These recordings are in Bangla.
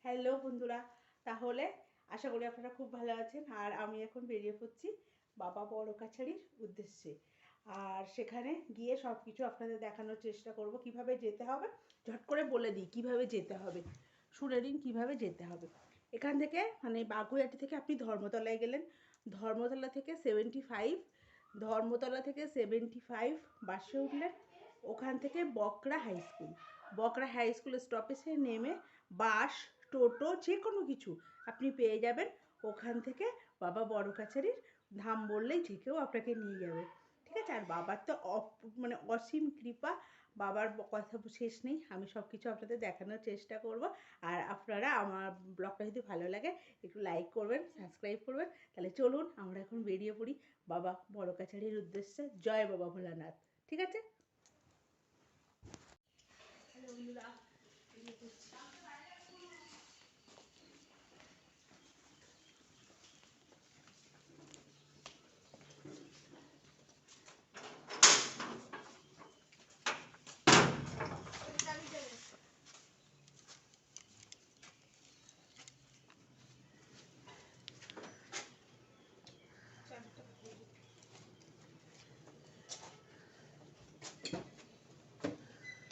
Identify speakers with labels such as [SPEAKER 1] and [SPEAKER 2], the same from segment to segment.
[SPEAKER 1] হ্যালো বন্ধুরা, তাহলে আশা করি আপনারা খুব ভালো আছেন। আর আমি এখন বেরিয়ে পড়ছি বাবা বড় কাছারির উদ্দেশ্যে। আর সেখানে গিয়ে সব কিছু আপনাদের দেখানোর চেষ্টা করব। কিভাবে যেতে হবে ঝট করে বলে দিই, কিভাবে যেতে হবে শুনে নিন কীভাবে যেতে হবে। এখান থেকে মানে বাগুইআটি থেকে আপনি ধর্মতলায় গেলেন, ধর্মতলা থেকে 75 বাসে উঠলেন। ওখান থেকে বকরা হাই স্কুল স্টপেজে নেমে বাস, টোটো যে কোনো কিছু আপনি পেয়ে যাবেন। ওখান থেকে বাবা বড় কাছারির ধাম বললেই যে কেউ আপনাকে নিয়ে যাবে, ঠিক আছে। আর বাবার তো মানে অসীম কৃপা, বাবার কথা শেষ নেই। আমি সব কিছু আপনাদের দেখানোর চেষ্টা করব। আর আপনারা আমার ব্লগটা যদি ভালো লাগে একটু লাইক করবেন, সাবস্ক্রাইব করবেন। তাহলে চলুন আমরা এখন বেরিয়ে পড়ি বাবা বড় কাছারির উদ্দেশ্যে। জয় বাবা ভোলানাথ, ঠিক আছে। হ্যালো বন্ধুরা,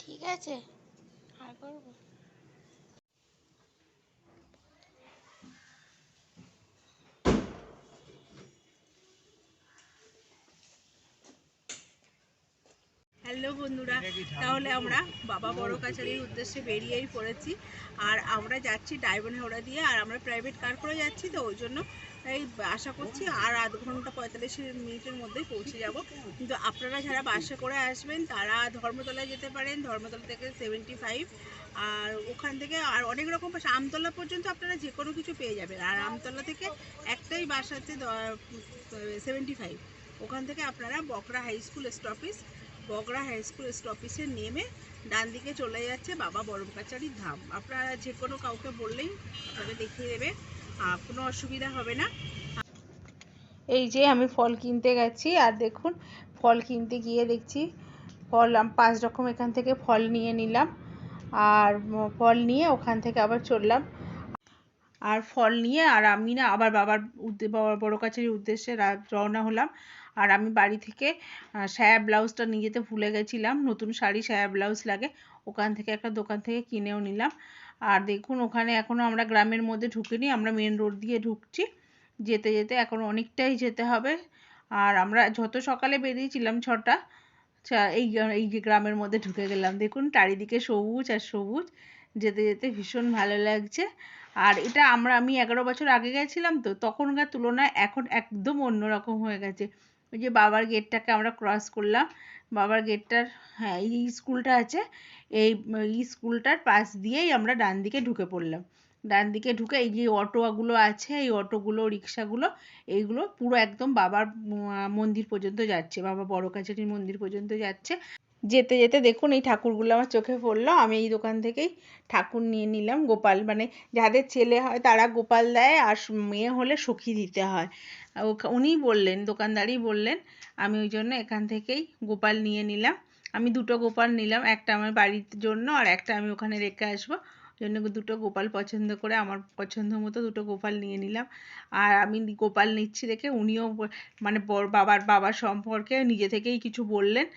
[SPEAKER 2] ঠিক আছে, আর করবো।
[SPEAKER 1] হ্যালো বন্ধুরা, তাহলে আমরা বাবা বড় কাছারির উদ্দেশ্যে বেরিয়েই পড়েছি। আর আমরা যাচ্ছি ডায়মন্ড হাওড়া দিয়ে। আর আমরা প্রাইভেট কার করে যাচ্ছি, তো ওই জন্য এই আশা করছি আর আধ ঘন্টা 45 মিনিটের মধ্যেই পৌঁছে যাব। কিন্তু আপনারা যারা বাসে করে আসবেন তারা ধর্মতলায় যেতে পারেন। ধর্মতলা থেকে 75, আর ওখান থেকে আর অনেক রকম বাস, আমতলা পর্যন্ত আপনারা যে কোনো কিছু পেয়ে যাবেন। আর আমতলা থেকে একটাই বাস আছে 75। ওখান থেকে আপনারা বকরা হাই স্কুল স্টপেজে নেমে ডান দিকে চলে যাচ্ছে বাবা বড় কাছারির ধাম। আপনারা যে কোনো কাউকে বললেই তবে দেখিয়ে দেবে, কোনো অসুবিধা হবে না। এই যে আমি ফল কিনতে গেছি, আর দেখুন ফল কিনতে গিয়ে দেখছি ফল 5 রকম এখান থেকে ফল নিয়ে নিলাম। আর ফল নিয়ে ওখান থেকে আবার চললাম। আর ফল নিয়ে আর আমি না আবার বাবার বড় কাছারির উদ্দেশ্যে রওনা হলাম। আর আমি বাড়ি থেকে সায়া ব্লাউজটা নিয়ে যেতে ভুলে গেছিলাম। নতুন শাড়ি সায়া ব্লাউজ লাগে, ওখান থেকে একটা দোকান থেকে কিনেও নিলাম। আর দেখুন ওখানে এখনও আমরা গ্রামের মধ্যে ঢুকিনি, আমরা মেন রোড দিয়ে ঢুকছি। যেতে যেতে এখন অনেকটাই যেতে হবে। আর আমরা যত সকালে বেরিয়েছিলাম 6টা, এই যে গ্রামের মধ্যে ঢুকে গেলাম। দেখুন চারিদিকে সবুজ আর সবুজ, যেতে যেতে ভীষণ ভালো লাগছে। আর এটা আমি 11 বছর আগে গেছিলাম, তো তখনকার তুলনায় এখন একদম অন্যরকম হয়ে গেছে। ওই যে বাবার গেটটাকে আমরা ক্রস করলাম, বাবার গেটটার, হ্যাঁ এই স্কুলটা আছে, এই স্কুলটার পাশ দিয়েই আমরা ডান দিকে ঢুকে পড়লাম। ডান দিকে ঢুকে এই যে অটোগুলো আছে, এই অটোগুলো রিক্সাগুলো এইগুলো পুরো একদম বাবার মন্দির পর্যন্ত যাচ্ছে, বাবা বড় কাছারির মন্দির পর্যন্ত যাচ্ছে। যেতে যেতে দেখুন এই ঠাকুরগুলো আমার চোখে পড়লো। আমি এই দোকান থেকেই ঠাকুর নিয়ে নিলাম। গোপাল মানে যাদের ছেলে হয় তারা গোপাল দেয়, আর মেয়ে হলে সখী দিতে হয়। উনিই বললেন, দোকানদারই বললেন। আমি ওই জন্য এখান থেকেই গোপাল নিয়ে নিলাম। আমি 2টো গোপাল নিলাম, একটা আমার বাড়ির জন্য আর একটা আমি ওখানে রেখে আসবো। জন্য 2টো গোপাল পছন্দ করে আমার পছন্দ মতো 2টো গোপাল নিয়ে নিলাম। আর আমি গোপাল নিচ্ছি দেখে উনিও মানে বাবার সম্পর্কে নিজে থেকেই কিছু বললেন।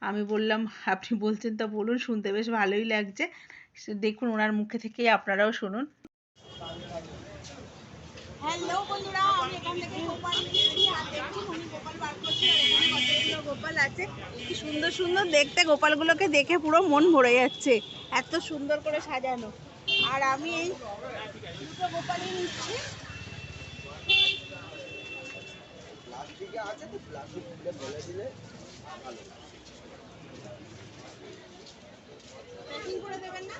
[SPEAKER 1] আমি বললাম আপনি বলছেন তা বলুন, শুনতে বেশ ভালোই লাগছে। দেখুন ওনার মুখে থেকেই আপনারাও শুনুন। হ্যালো বন্ধুরা, আমি এখান থেকে গোপাল নিয়েছি। আর দেখুন উনি গোপাল বার করছেন, আর এখানে কতগুলো গোপাল আছে। কি সুন্দর সুন্দর দেখতে, গোপালগুলোকে দেখে পুরো মন ভরে যাচ্ছে, এত সুন্দর করে সাজানো। আর আমি এই 2টো গোপালই নিচ্ছি। প্লাস্টিকে আছে তো, প্লাস্টিক খুলে ফেলে দিলে ভালো। প্যাকিং করে দেবেন না?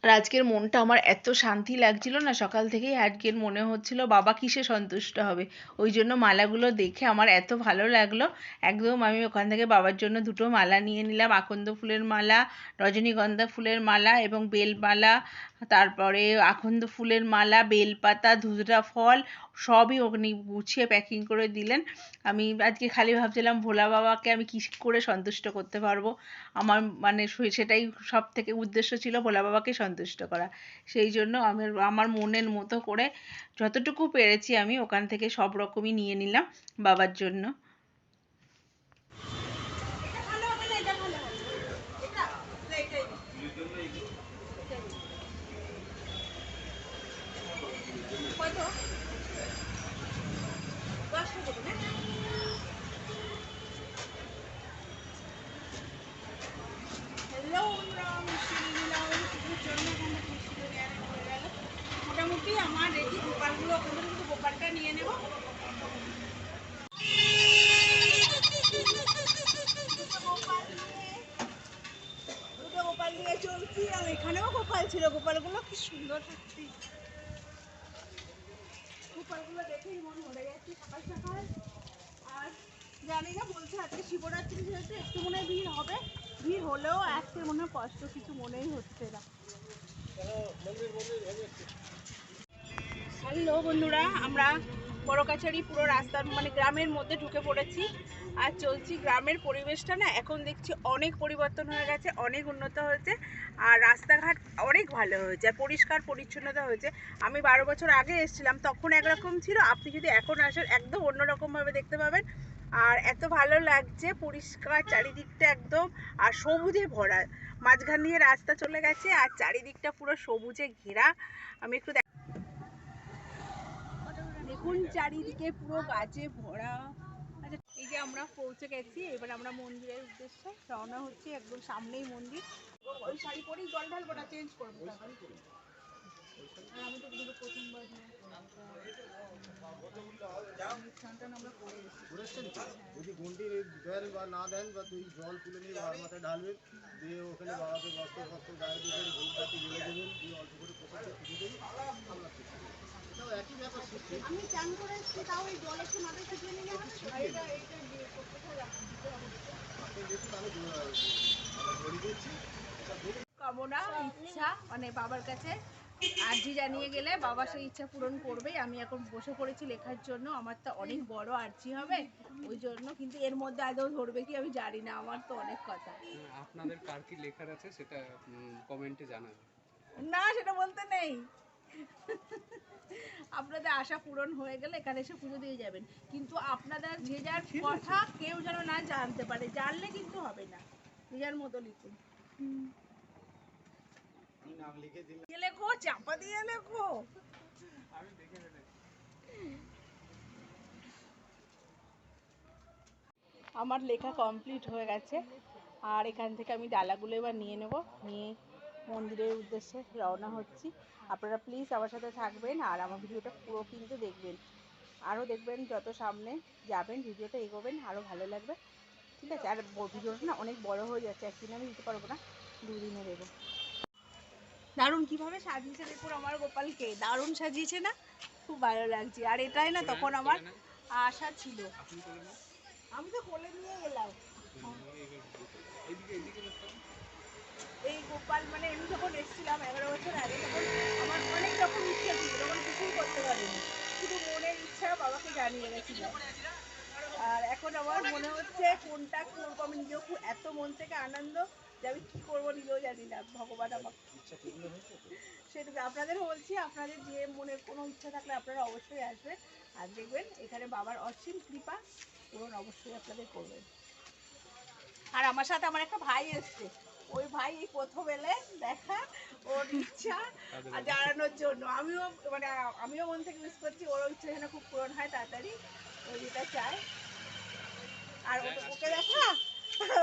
[SPEAKER 1] আর আজকের মনটা আমার এত শান্তি লাগছিল না, সকাল থেকেই আজকের মনে হচ্ছিল বাবা কিসে সন্তুষ্ট হবে। ওই জন্য মালাগুলো দেখে আমার এত ভালো লাগলো। একদম আমি ওখান থেকে বাবার জন্য 2টো মালা নিয়ে নিলাম, আকন্দ ফুলের মালা, রজনীগন্ধা ফুলের মালা এবং বেলমালা। তারপরে আকন্দ ফুলের মালা, বেলপাতা, ধুতরা ফল সবই ওখানে গুছিয়ে প্যাকিং করে দিলেন। আমি আজকে খালি ভাবছিলাম ভোলা বাবাকে আমি কী করে সন্তুষ্ট করতে পারবো। আমার মানে সেটা সেটাই সব থেকে উদ্দেশ্য ছিল, ভোলা বাবাকে সন্তুষ্ট করা। সেই জন্য আমি আমার মনের মতো করে যতটুকু পেরেছি আমি ওখান থেকে সব রকমই নিয়ে নিলাম বাবার জন্য। মোটামুটি আমার রেডি, গোপালগুলো ওখান থেকে কিন্তু গোপালটা নিয়ে নেব। দুটো গোপাল নিয়ে চলছি, আর এখানেও গোপাল ছিল, গোপালগুলো কি সুন্দর সত্যি। গোপালগুলো দেখেই মন ভরে গেছে সকাল সকাল। আর জানি না, বলছে আজকে শিবরাত্রি যেহেতু একটু মনে হয় ভিড় হবে, ভিড় হলেও আজকে মনে হয় কষ্ট কিছু মনেই হচ্ছে না। হ্যালো বন্ধুরা, আমরা বড়কাছারি পুরো রাস্তার মানে গ্রামের মধ্যে ঢুকে পড়েছি আর চলছি। গ্রামের পরিবেশটা না এখন দেখছি অনেক পরিবর্তন হয়ে গেছে, অনেক উন্নত হয়েছে, আর রাস্তাঘাট অনেক ভালো হয়েছে, পরিষ্কার পরিচ্ছন্নতা হয়েছে। আমি 12 বছর আগে এসেছিলাম, তখন একরকম ছিল, আপনি যদি এখন আসেন একদম অন্যরকমভাবে দেখতে পাবেন। আর এত ভালো লাগছে, পরিষ্কার চারিদিকটা একদম, আর সবুজে ভরা। মাঝখান দিয়ে রাস্তা চলে গেছে আর চারিদিকটা পুরো সবুজে ঘেরা। আমি একটু দেখুন, চারিদিকে পুরো গাছে ভরা। আচ্ছা, এই যে আমরা পৌঁছে গেছি, এবার আমরা মন্দিরের উদ্দেশ্যে রওনা হচ্ছি। একদম সামনেই মন্দির। ওই শাড়ি পরেই জল ঢালবো না, চেঞ্জ করবো। আমি তো দুটো প্রথমবার
[SPEAKER 3] যদি ঘন্টির দেন বা না দেন, বা তুই জল তুলে নিয়ে বাবার মাথায় ঢালবেন, দিয়ে ওখানে বাবাকে বস্ত্র ফস্ত্র গায়ে দেবেন, ঘুমটাকে জেলে দেবেন, দিয়ে অল্প করে প্রসাদটা পুজো দেবেন। আমরা এটাও একই ব্যাপার।
[SPEAKER 1] আমি চান করে এসছি, তাও এই জল একটু মাথায় ছিটিয়ে নিলে হবে তো? এটা
[SPEAKER 3] আপনি দেখুন, আমি বলে দিচ্ছি।
[SPEAKER 1] কামনা ইচ্ছা মানে বাবার কাছে আর্জি জানিয়ে গেলে বাবা সেই ইচ্ছা পূরণ করবেই। আমি এখন বসে পড়েছি লেখার জন্য, আমার তো অনেক বড় আর্জি হবে ওই জন্য, কিন্তু এর মধ্যে আদৌ ধরবে কি আমি জানি না, আমার তো অনেক কথা।
[SPEAKER 4] আপনাদের কার কি লেখার আছে সেটা কমেন্টে জানাবেন।
[SPEAKER 1] না, সেটা বলতে নেই। আপনাদের আশা পূরণ হয়ে গেলে এখানে এসে পুজো দিয়ে যাবেন, কিন্তু আপনাদের যে যার কথা কেউ যেন না জানতে পারে, জানলে কিন্তু হবে না। যে যার মতো লিখুন,
[SPEAKER 3] নাম লিখে দিন,
[SPEAKER 1] লেখো, চাপা দিয়ে লেখো। আমার লেখা কমপ্লিট হয়ে গেছে, আর এখান থেকে আমি ডালাগুলো এবার নিয়ে নেব, নিয়ে মন্দিরের উদ্দেশ্যে রওনা হচ্ছি। আপনারা প্লিজ আমার সাথে থাকবেন আর আমার ভিডিওটা পুরো কিন্তু দেখবেন। আরও দেখবেন, যত সামনে যাবেন ভিডিওটা এগোবেন আরও ভালো লাগবে, ঠিক আছে? আর ভিডিওটা না অনেক বড় হয়ে যাচ্ছে, একদিনে আমি দিতে পারবো না, 2 দিনে দেবো। দারুণ কীভাবে সাজিয়েছে দেখুন আমার গোপালকে, দারুণ সাজিয়েছে না? খুব ভালো লাগছে। আর এটাই না তখন আমার আশা ছিল। আমি তো কোলে নিয়ে গেলাম। এই গোপাল মানে আমি যখন এসেছিলাম 11 বছর আগে, তখন আমার অনেক রকম ইচ্ছা ছিল, তখন কিছুই করতে পারিনি, শুধু মনের ইচ্ছা বাবাকে জানিয়ে গেছিলাম। আর এখন আমার মনে হচ্ছে কোনটা করবো, আমি নিজেও খুব এত মন থেকে আনন্দ যে আমি কী করবো নিজেও জানি না, ভগবান আমার সেটুকু আপনাদের বলছি। আপনাদের যে মনের কোনো ইচ্ছা থাকলে আপনারা অবশ্যই আসবেন, আর দেখবেন এখানে বাবার অসীম কৃপা পূরণ অবশ্যই আপনাদের করবেন। আর আমার সাথে আমার একটা ভাই এসছে, ওই ভাই এই প্রথম এলে দেখা, ওর ইচ্ছা জানানোর জন্য আমিও মন থেকে মিস করছি, ওর ইচ্ছা যেন খুব পূরণ হয় তাড়াতাড়ি, ওই যেটা চায়। আর ওকে দেখা,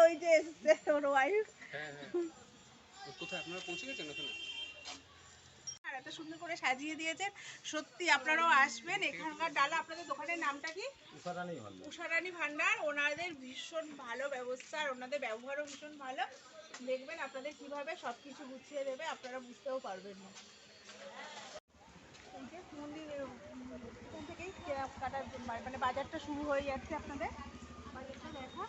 [SPEAKER 1] ওই যে এসছে ওর ওয়াইফ।
[SPEAKER 4] কোথায় আপনারা পৌঁছে গেছেন ওখানে?
[SPEAKER 1] আর এত সুন্দর করে সাজিয়ে দিয়েছেন, সত্যি আপনারাও আসবেন। এখানকার ডালা, আপনাদের দোকানের নামটা কি? উষারানী ভান্ডার। ওনাদের ভীষণ ভালো ব্যবস্থা, আর ওনাদের ব্যবহারও ভীষণ ভালো। দেখবেন আপনাদের কিভাবে সব কিছু গুছিয়ে দেবে, আপনারা বুঝতেও পারবেন না। এই যে মন্দির এখান থেকেই কেনাকাটার মানে বাজারটা শুরু হয়ে যাচ্ছে, আপনাদের বাজারটা দেখা,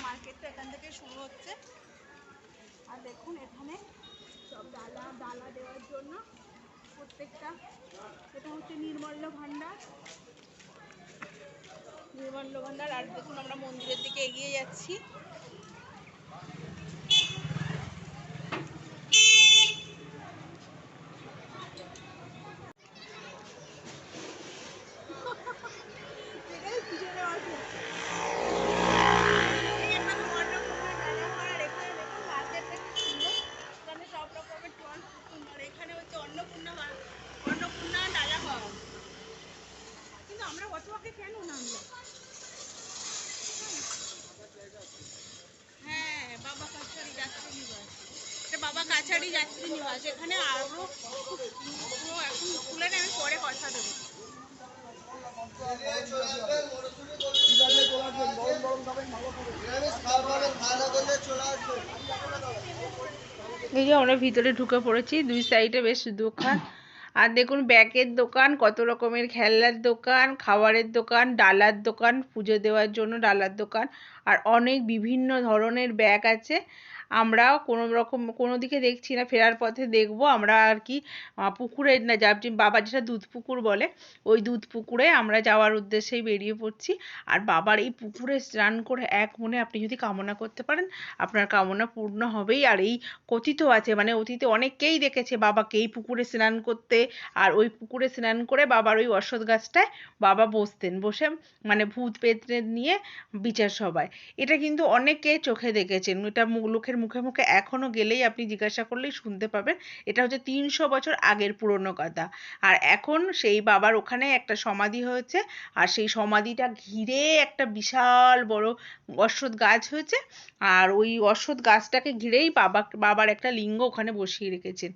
[SPEAKER 1] মার্কেটটা এখান থেকে শুরু হচ্ছে। আর দেখুন এখানে সব ডালা দেওয়ার জন্য প্রত্যেকটা, এটা হচ্ছে নির্মল্য ভান্ডার। আর দেখুন আমরা মন্দিরের দিকে এগিয়ে যাচ্ছি। হ্যাঁ, বাবা কাছারি যাত্রী নিবাস। এটা বাবা কাছারি যাত্রী নিবাস। এখানে আরো পুরো এখন খুলে নেই, আমি পরে কথা দেবো। এই যে আমরা ভিতরে ঢুকে পড়েছি, দুই সাইডে বেশ দোকান। আর দেখুন ব্যাগের দোকান, কত রকমের খেলনার দোকান, খাবারের দোকান, ডালার দোকান, পুজো দেওয়ার জন্য ডালার দোকান, আর অনেক বিভিন্ন ধরনের ব্যাগ আছে। আমরা কোনো দিকে দেখছি না, ফেরার পথে দেখবো আমরা আর কি। পুকুরে না যাবছি, বাবা যেটা দুধ পুকুর বলে, ওই দুধ পুকুরে আমরা যাওয়ার উদ্দেশ্যেই বেরিয়ে পড়ছি। আর বাবার এই পুকুরে স্নান করে এক মনে আপনি যদি কামনা করতে পারেন, আপনার কামনা পূর্ণ হবেই। আর এই কথিত আছে, মানে অতীতে অনেকেই দেখেছে বাবাকে এই পুকুরে স্নান করতে। আর ওই পুকুরে স্নান করে বাবার ওই অশ্বত্থ গাছটায় বাবা বসতেন, বসে মানে ভূত পেত্রে নিয়ে বিচার সভায়। এটা কিন্তু অনেকে চোখে দেখেছেন, এটা লোকের মুখে মুখে এখনো গেলেই আপনি জিজ্ঞাসা করলেই শুনতে পাবেন। এটা হচ্ছে 300 বছর আগের পুরনো কথা। আর এখন সেই বাবার ওখানে একটা সমাধি হয়েছে, আর সেই সমাধিটা ঘিরে একটা বিশাল বড় অশ্বত্থ গাছ হয়েছে। আর ওই অশ্বত্থ গাছটাকে ঘিরেই বাবার একটা লিঙ্গ ওখানে বসিয়ে রেখেছেন।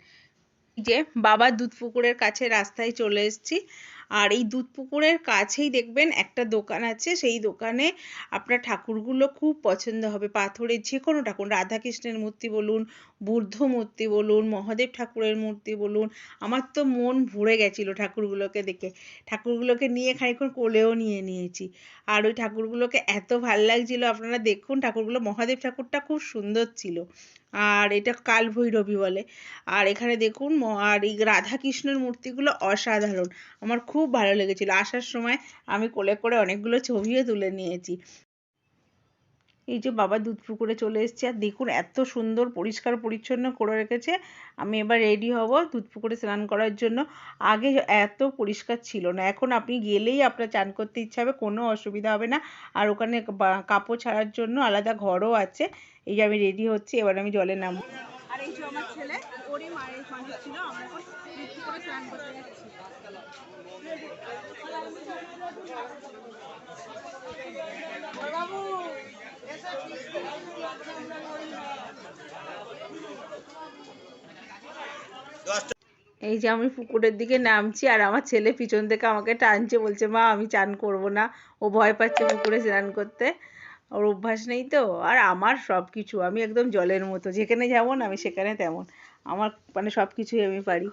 [SPEAKER 1] যে বাবার দুধ পুকুরের কাছে রাস্তায় চলে এসেছি। আর এই দুধ পুকুরের কাছেই দেখবেন একটা দোকান আছে, সেই দোকানে আপনার ঠাকুরগুলো খুব পছন্দ হবে। পাথরের যে কোনো ঠাকুর, রাধাকৃষ্ণের মূর্তি বলুন, বুদ্ধ মূর্তি বলুন, মহাদেব ঠাকুরের মূর্তি বলুন, আমার তো মন ভরে গেছিলো ঠাকুরগুলোকে দেখে। ঠাকুরগুলোকে নিয়ে খানিকক্ষণ কোলেও নিয়ে নিয়েছি। আর ওই ঠাকুরগুলোকে এত ভাল লাগছিল, আপনারা দেখুন ঠাকুরগুলো। মহাদেব ঠাকুরটা খুব সুন্দর ছিল, আর এটা কালভৈরবী বলে। আর এখানে দেখুন আর এই রাধাকৃষ্ণের মূর্তিগুলো অসাধারণ, আমার খুব ভালো লেগেছিল। আসার সময় আমি কোলে করে অনেকগুলো ছবিও তুলে নিয়েছি। এই যে বাবা দুধ পুকুরে চলে এসেছি, আর দেখুন এত সুন্দর পরিষ্কার পরিচ্ছন্ন করে রেখেছে। আমি এবার রেডি হব দুধ পুকুরে স্নান করার জন্য। আগে এত পরিষ্কার ছিল না, এখন আপনি গেলেই আপনার চান করতে ইচ্ছা হবে, কোনো অসুবিধা হবে না। আর ওখানে কাপড় ছাড়ার জন্য আলাদা ঘরও আছে। এই যে আমি রেডি হচ্ছি, এবার আমি জলে নামবো। আর এই যে আমার ছেলে, ওরই মায়ের মানুষ ছিল, আমরা এখন দুধ পুকুরে স্নান করতে যাচ্ছি। এই যে আমি পুকুরের দিকে নামছি, আর আমার ছেলে পিছন থেকে আমাকে টানছে, বলছে মা আমি চান করব না। ও ভয় পাচ্ছে পুকুরে স্নান করতে, ওর অভ্যাস নেই তো। আর আমার সব কিছু, আমি একদম জলের মতো, যেখানে যেমন আমি সেখানে তেমন। আমার মানে সব কিছুই আমি পারি।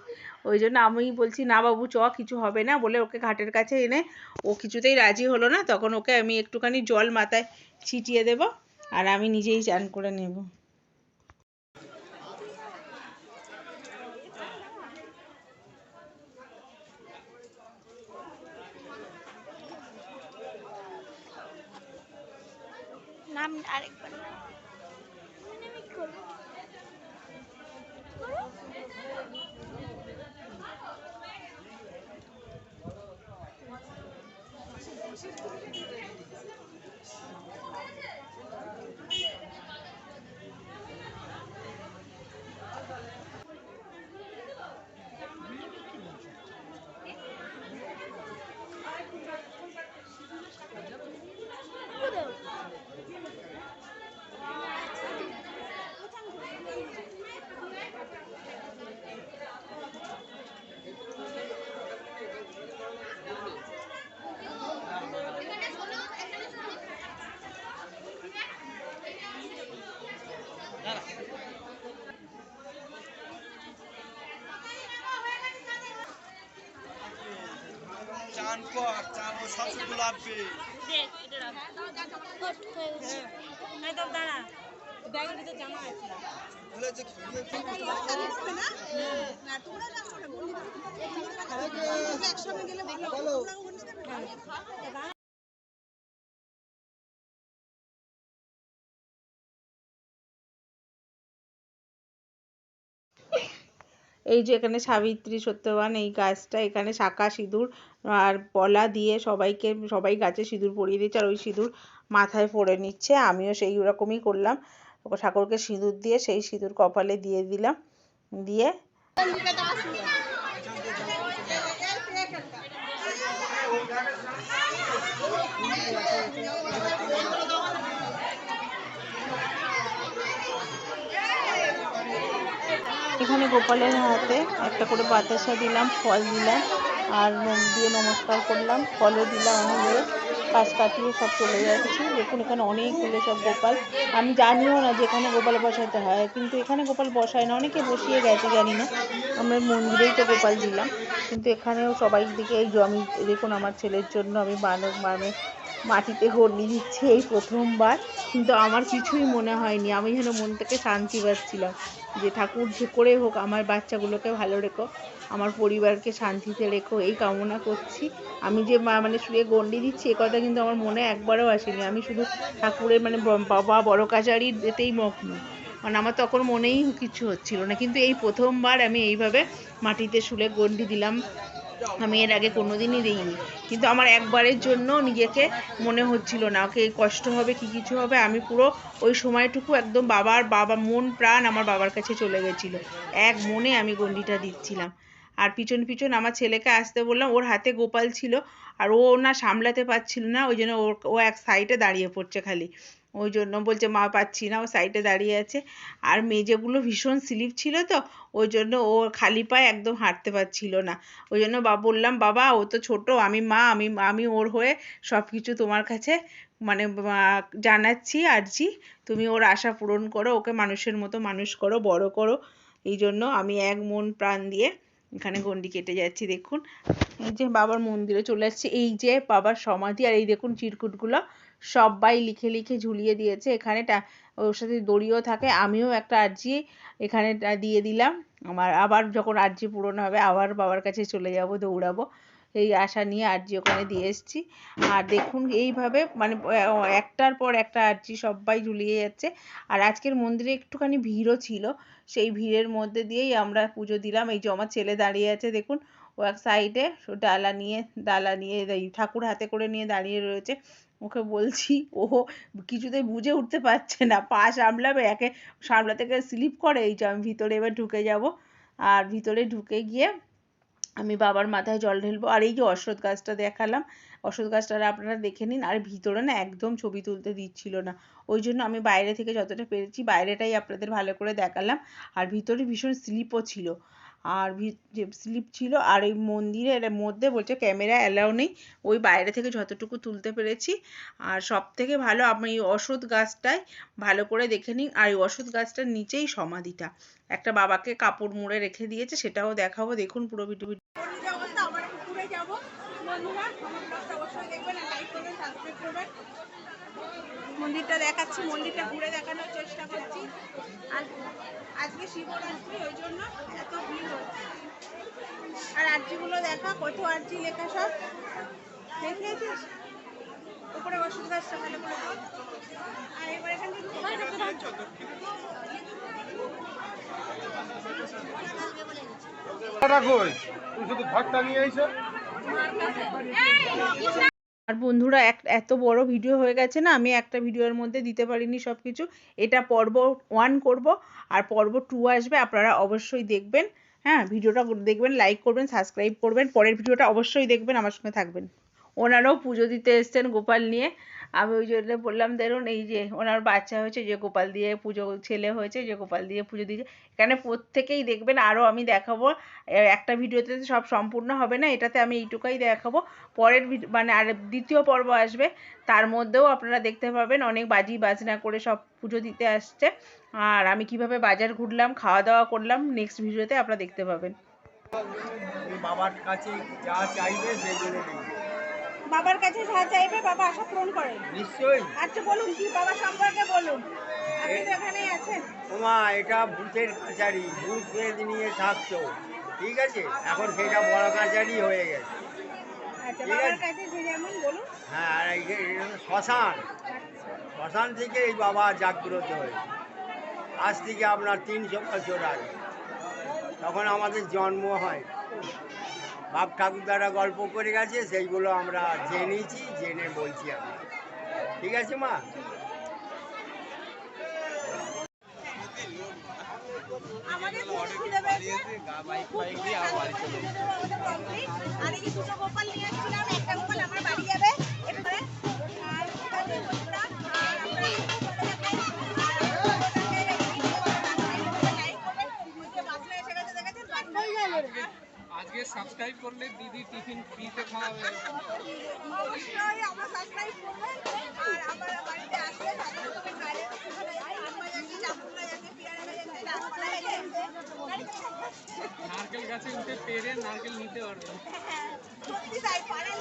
[SPEAKER 1] ওই জন্য আমি বলছি না বাবু চ, কিছু হবে না বলে ওকে ঘাটের কাছে এনে, ও কিছুতেই রাজি হলো না। তখন ওকে আমি একটুখানি জল মাথায় ছিটিয়ে দেব, আর আমি নিজেই চান করে নেব।
[SPEAKER 2] নাম আরেকবার নাম করবো।
[SPEAKER 3] চান কর, চান সব শুধু লাগবে।
[SPEAKER 2] দেখ এটা রাখ। কট হয়ে গেছে। এই তো দাঁড়া। ব্যাগের ভিতর জামা আছে।
[SPEAKER 3] বলে যে খেয়ে
[SPEAKER 1] না তোমরা যাও না, বন্ধু একসঙ্গে গেলে ভালো। এই যে এখানে সাবিত্রী সত্যবান এই গাছটা, এখানে শাঁখা সিঁদুর আর পলা দিয়ে সবাই গাছে সিঁদুর পরিয়ে দিচ্ছে, আর ওই সিঁদুর মাথায় পরে নিচ্ছে। আমিও সেই রকমই করলাম, ঠাকুরকে সিঁদুর দিয়ে সেই সিঁদুর কপালে দিয়ে দিলাম, দিয়ে এখানে গোপালের হাতে একটা করে বাতাসা দিলাম, ফল দিলাম, আর দিয়ে নমস্কার করলাম, ফলও দিলাম। আমি দিয়ে কাজ কাটিয়ে সব চলে যাচ্ছি। দেখুন এখানে অনেকগুলো সব গোপাল। আমি জানিও না যে এখানে গোপাল বসাতে হয়, কিন্তু এখানে গোপাল বসায় না, অনেকে বসিয়ে গেছে জানি না। আমরা মন্দিরেই তো গোপাল দিলাম, কিন্তু এখানেও সবাই দিকে এই যে আমি দেখুন আমার ছেলের জন্য আমি মাটিতে গন্ডি দিচ্ছি এই প্রথমবার, কিন্তু আমার কিছুই মনে হয়নি। আমি যেন মন থেকে শান্তি পাচ্ছিলাম যে ঠাকুর যে করে হোক আমার বাচ্চাগুলোকে ভালো রেখো, আমার পরিবারকে শান্তিতে রেখো, এই কামনা করছি। আমি যে মানে শুয়ে গন্ডি দিচ্ছি এ কথা কিন্তু আমার মনে একবারও আসেনি। আমি শুধু ঠাকুরের মানে বাবা বড় কাছারির এতেই মগ্ন, মানে আমার তখন মনেই কিছু হচ্ছিল না। কিন্তু এই প্রথমবার আমি এইভাবে মাটিতে শুলে গন্ডি দিলাম। আমি এর আগে কোনোদিনই দিইনি, কিন্তু আমার একবারের জন্য নিজেকে মনে হচ্ছিল না ওকে কষ্ট হবে কি কিছু হবে। আমি পুরো ওই সময়টুকু একদম বাবা মন প্রাণ আমার বাবার কাছে চলে গেছিল, এক মনে আমি গন্ডিটা দিচ্ছিলাম। আর পিছন পিছন আমার ছেলেকে আসতে বললাম, ওর হাতে গোপাল ছিল আর ও না সামলাতে পারছিল না, ওই জন্য ও এক সাইডে দাঁড়িয়ে পড়ছে খালি। ওই জন্য বলছে মা পাচ্ছি না, ও সাইডে দাঁড়িয়ে আছে। আর মেজেগুলো ভীষণ স্লিপ ছিল তো, ওই জন্য ও খালি পায়ে একদম হাঁটতে পারছিল না। ওই জন্য বললাম বাবা ও তো ছোট, আমি মা, আমি ওর হয়ে সব কিছু তোমার কাছে মানে জানাচ্ছি আরজি, তুমি ওর আশা পূরণ করো, ওকে মানুষের মতো মানুষ করো, বড় করো। এই জন্য আমি এক মন প্রাণ দিয়ে এখানে গন্ডি কেটে যাচ্ছি। দেখুন এই যে বাবার মন্দিরে চলে আসছে, এই যে বাবার সমাধি, আর এই দেখুন চিরকুটগুলো সবাই লিখে লিখে ঝুলিয়ে দিয়েছে এখানে। ওর সাথে দড়িও থাকে। আমিও একটা আরজি এখানে দিয়ে দিলাম। আমার আবার যখন আরজি পূরণ হবে আবার বাবার কাছে চলে যাব, দৌড়াবো, এই আশা নিয়ে আরজি ওখানে দিয়ে এসেছি। আর দেখুন এইভাবে মানে একটার পর একটা আরজি সবাই ঝুলিয়ে যাচ্ছে। আর আজকের মন্দিরে একটুখানি ভিড়ও ছিল, সেই ভিড়ের মধ্যে দিয়েই আমরা পুজো দিলাম। এই যে আমার ছেলে দাঁড়িয়ে আছে দেখুন, ও এক সাইডে ডালা নিয়ে ঠাকুর হাতে করে নিয়ে দাঁড়িয়ে রয়েছে। ওকে বলছি, ও কিছুতেই বুঝে উঠতে পারছে না, পা সামলাবে, একে সামলাতে গেলে স্লিপ করে। এই যে আমি ভিতরে এবার ঢুকে যাব, আর ভিতরে ঢুকে গিয়ে আমি বাবার মাথায় জল ঢেলবো। আর এই যে অশ্বত্থ গাছটা দেখালাম, অশ্বত্থ গাছটা আপনারা দেখে নিন। আর ভিতরে না একদম ছবি তুলতে দিচ্ছিল না, ওই জন্য আমি বাইরে থেকে যতটা পেরেছি বাইরেটাই আপনাদের ভালো করে দেখালাম। আর ভিতরে ভীষণ স্লিপও ছিল, আর স্লিপ ছিল। আর এই মন্দিরের মধ্যে বলছে ক্যামেরা অ্যালাউ নেই, ওই বাইরে থেকে যতটুকু তুলতে পেরেছি। আর সব থেকে ভালো আমি এই অশ্বত্থ গাছটাই ভালো করে দেখে নিন। আর এই অশ্বত্থ গাছটার নিচেই সমাধিটা, একটা বাবাকে কাপড় মুড়ে রেখে দিয়েছে, সেটাও দেখাবো। দেখুন পুরো ভিডিও। মন্দিরটা দেখাচ্ছি, মন্দিরটা ঘুরে দেখানোর চেষ্টা করছি। আর আজকে শিবরাত্রি, ওই জন্য এত ভিড় হচ্ছে। আর আরজিগুলো দেখা, কত আরজি লেখা সব দেখিয়েছিস। উপরে ওষুধ গাছটা ভালো করে। আর এবার এখান থেকে
[SPEAKER 3] শুধু ঘরটা নিয়ে এসে।
[SPEAKER 1] আর বন্ধুরা এত বড় ভিডিও হয়ে গেছে না, আমি একটা ভিডিওর মধ্যে দিতে পারিনি সব কিছু। এটা পর্ব 1 করব, আর পর্ব 2 আসবে, আপনারা অবশ্যই দেখবেন। হ্যাঁ, ভিডিওটা দেখবেন, লাইক করবেন, সাবস্ক্রাইব করবেন, পরের ভিডিওটা অবশ্যই দেখবেন, আমার সঙ্গে থাকবেন। ওনারাও পুজো দিতে এসছেন গোপাল নিয়ে। আমি ওই জন্য বললাম ধরুন এই যে ওনার বাচ্চা হয়েছে, যে গোপাল দিয়ে পুজো, ছেলে হয়েছে যে গোপাল দিয়ে পুজো দিয়েছে। এখানে প্রত্যেকেই দেখবেন, আরও আমি দেখাবো। একটা ভিডিওতে সব সম্পূর্ণ হবে না, এটাতে আমি এইটুকুই দেখাবো। পরের মানে আর দ্বিতীয় পর্ব আসবে, তার মধ্যেও আপনারা দেখতে পাবেন অনেক বাজি বাজনা করে সব পুজো দিতে আসছে। আর আমি কিভাবে বাজার ঘুরলাম, খাওয়া দাওয়া করলাম, নেক্সট ভিডিওতে আপনারা দেখতে পাবেন।
[SPEAKER 3] বাবার কাছে যা চাইবে সেইগুলো নেই।
[SPEAKER 1] বাবার কাছে যা চাইবে বাবা আশা পূরণ করেন
[SPEAKER 3] নিশ্চয়ই।
[SPEAKER 1] আচ্ছা বলুন, কি বাবা সম্পর্কে বলুন, আপনি তো এখানেই আছেন।
[SPEAKER 3] ওমা, এটা ভূতের কাছারি, ভূত প্রেত নিয়ে থাকতো, ঠিক আছে, এখন সেটা বড় কাছারি হয়ে গেছে।
[SPEAKER 1] আচ্ছা, বাবার কাছে যে যেমন বলুন।
[SPEAKER 3] হ্যাঁ, আর এই যে শ্মশান, শ্মশান থেকে এই বাবা জাগ্রত হয়েছে আজ থেকে আপনার 300 বছর আগে। তখন আমাদের জন্ম হয়, বাপ ঠাকুরদারা গল্প করে গেছে, সেইগুলো আমরা জেনেছি, জেনে বলছি আমরা। ঠিক আছে মা।
[SPEAKER 1] আমাদের খুঁজে পেয়েছে, আর এই যে দুটো গোপাল নিয়ে আসছিলাম, একটা গোপাল আমার বাড়ি যাবে,
[SPEAKER 4] আজকে সাবস্ক্রাইব করলে দিদি টিফিন ফ্রিতে খাওয়াবে।
[SPEAKER 1] অবশ্যই আমার সাবস্ক্রাইব করবেন আর আমার বাড়িতে আসবেন।
[SPEAKER 4] নারকেল গাছে উঠে পেরে নারকেল নিতে পারবো।
[SPEAKER 1] সত্যি তাই পারেন